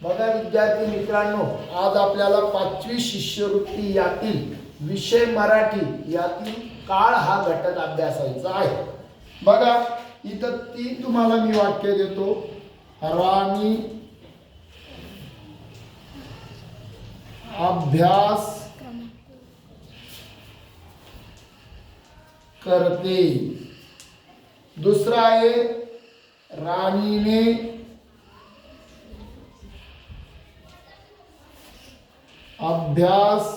बघा विद्यार्थी मित्रांनो, आज आपल्याला 5वी शिष्यवृत्ती यातील विषय मराठी यातील काळ हा घटक अभ्यासायचा आहे। बघा इथं 3 तुम्हाला मी वाक्य देतो। राणी अभ्यास करते। दुसरा आहे राणीने अभ्यास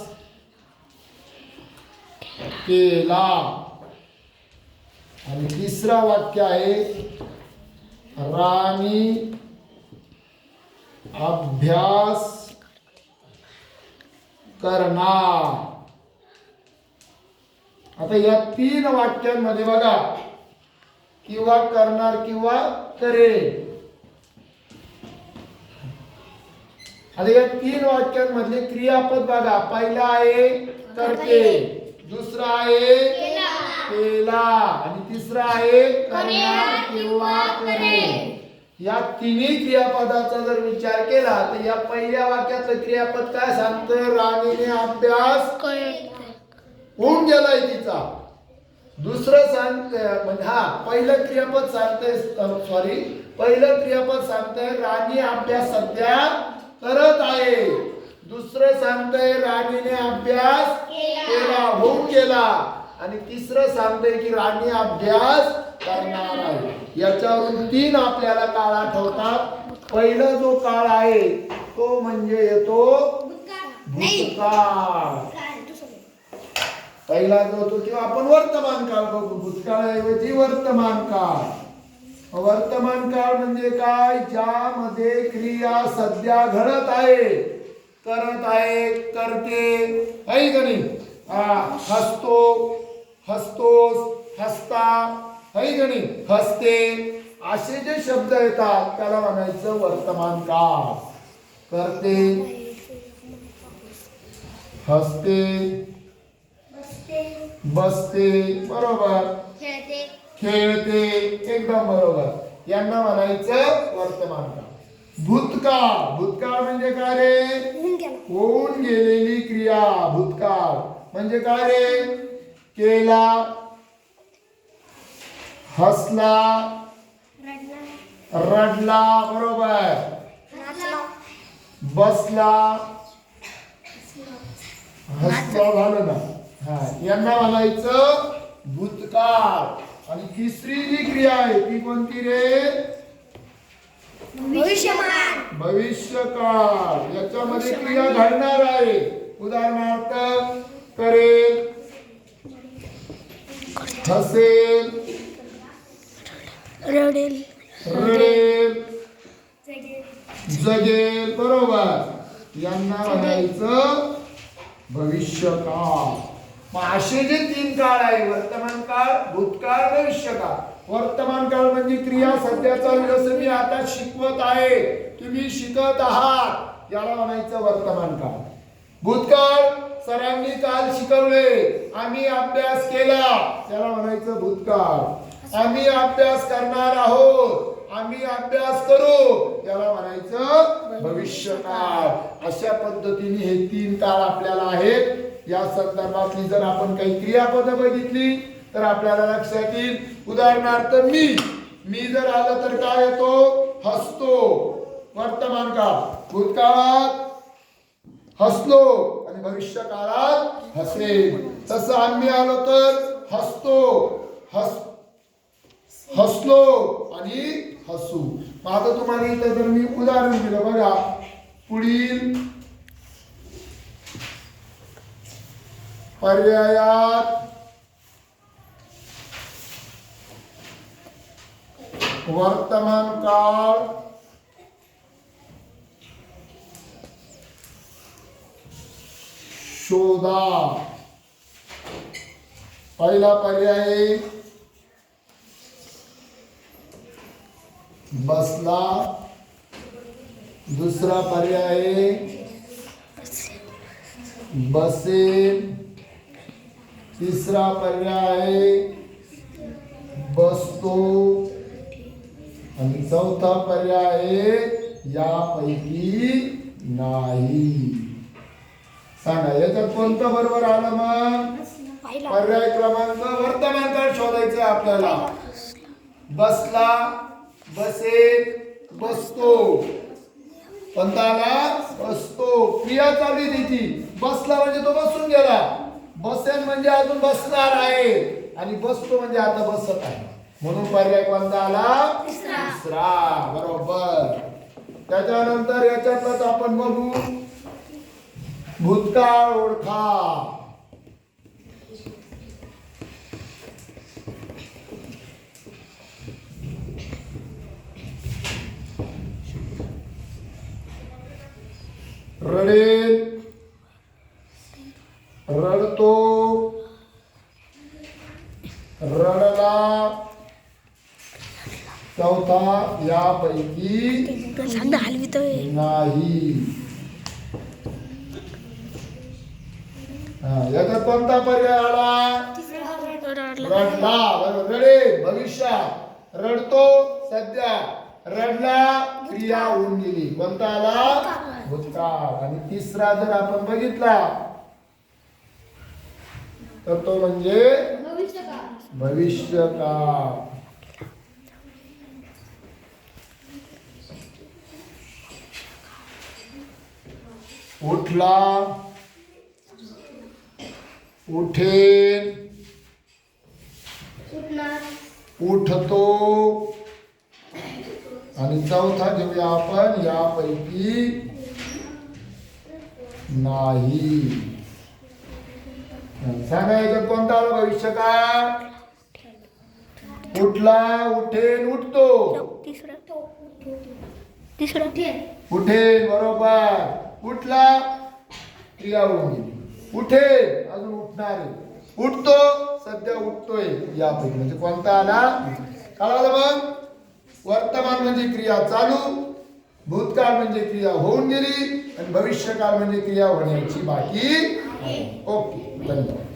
केला। आणि तिसरा वाक्य आहे राणी अभ्यास करणार। आता या 3 वाक्यांमध्ये बघा किंवा करणार किंवा करेल। आता या 3 वाक्यांमधले क्रियापद बघा, पहिला आहे करते, दुसरा आहे केला आणि तिसरा आहे करणार किंवा करेल। या तिन्ही क्रियापदाचा जर विचार केला तर या पहिल्या वाक्याचं क्रियापद काय सांगतं? राणीने अभ्यास होऊन गेलाय तिचा। दुसरं सांगतंय म्हणजे पहिलं क्रियापद सांगतंय पहिलं क्रियापद सांगतंय राणी अभ्यास सध्या करत आहे। दुसरं सांगतंय राणीने अभ्यास केला होऊन गेला आणि तिसरं सांगतंय की राणी अभ्यास करणार आहे। याच्यावरून 3 आपल्याला काळ आठवतात। पहिला जो काळ आहे तो म्हणजे येतो भूतकाळ। पहिला जो होतो किंवा आपण वर्तमान काळ बघू, भूतकाळाऐवजी वर्तमान काळ। वर्तमान काळ म्हणजे काय? ज्यामध्ये क्रिया सध्या घडत आहे, करत आहे, करते आहे का नाही? हसतो, हसतोस, हसता आहे का नाही? हसते, असे जे शब्द येतात त्याला म्हणायचं वर्तमान काळ। करते, हसते, बसते, बरोबर, खेळते, एकदम बरोबर, यांना म्हणायचं वर्तमान काळ। भूतकाळ, भूतकाळ म्हणजे काय रे? होऊन गेलेली क्रिया। भूतकाळ म्हणजे काय रे? केला, हसला, रडला, बरोबर, बसला, हसला, झालं ना? यांना म्हणायचं भूतकाळ। आणि तिसरी जी क्रिया आहे ती कोणती रे? भविष्यकाळ। भविष्यकाळ याच्यामध्ये क्रिया घडणार आहे। उदाहरणार्थ करेल, हसेल, रडेल, जगेल, बरोबर, यांना म्हणायचं भविष्यकाळ। मग असे जे 3 काळ आहे, वर्तमान काळ, भूतकाळ, भविष्यकाळ। वर्तमान काळ म्हणजे क्रिया सध्या चालू, जसं मी आता शिकवत आहे, तुम्ही शिकत आहात, याला म्हणायचं वर्तमान काळ। भूतकाळ सरांनी काल शिकवले, आम्ही अभ्यास केला, त्याला म्हणायचं भूतकाळ। आम्ही अभ्यास करणार आहोत, आम्ही अभ्यास करू, याला म्हणायचं भविष्यकाळ। अशा पद्धतीने हे 3 काळ आपल्याला आहेत। या संदर्भातली जर आपण काही क्रियापदं बघितली तर आपल्याला लक्षात येईल। उदाहरणार्थ मी जर आलं तर काय येतो? हसतो, वर्तमान काळ। भूतकाळात हसलो आणि भविष्य काळात हसेल। तसं आम्ही आलो तर हसतो, हसलो आणि हसू। आता तुम्हाला इथं जर मी उदाहरण दिलं बघा, पुढील पर्यायात वर्तमान काळ शोधा। पहिला पर्याय बसला, दुसरा पर्याय बसेल, तिसरा पर्याय बसतो आणि चौथा पर्याय यापैकी नाही. सांगा याच्यात कोणतं बरोबर आलं मग? पर्याय क्रमांक वर्तमान काळ शोधायचं आपल्याला. बसला, बसेल, बसतो. कोणता आला? बसतो. क्रिया चालू आहे त्याची. बसला म्हणजे तो बसून गेला. बसेल म्हणजे अजून बसणार आहे आणि बसतो म्हणजे आता बसत आहे. म्हणून पर्याय कोणता आला? तिसरा. बरोबर. त्याच्यानंतर याच्यातच आपण बघू भूतकाळ ओळखा. रडेल, रडतो, रडला. चौथा यापैकी नाही. याच्यात कोणता पर्याय आला? रडला. बरोबर. रडेल भविष्यात, रडतो सध्या, रडला क्रिया होऊन गेली. कोणता आला? भूतकाळ. आणि तिसरा जर आपण बघितला तर तो म्हणजे भविष्यकाळ. उठला, उठेल, उठतो. आणि चौथा घेऊया आपण यापैकी नाही. सांगा याच्यात कोणता आला भविष्यकाळ? उठला, उठेल, उठतो. उठेल. बरोबर. उठला क्रिया होऊन गेली. उठेल अजून उठणार आहे. उठतो सध्या उठतोय. यापैकी म्हणजे कोणता आला? कळालं मग? वर्तमान म्हणजे क्रिया चालू, भूतकाळ म्हणजे क्रिया होऊन गेली आणि भविष्यकाळ म्हणजे क्रिया होण्याची बाकी. ओके. धन्यवाद.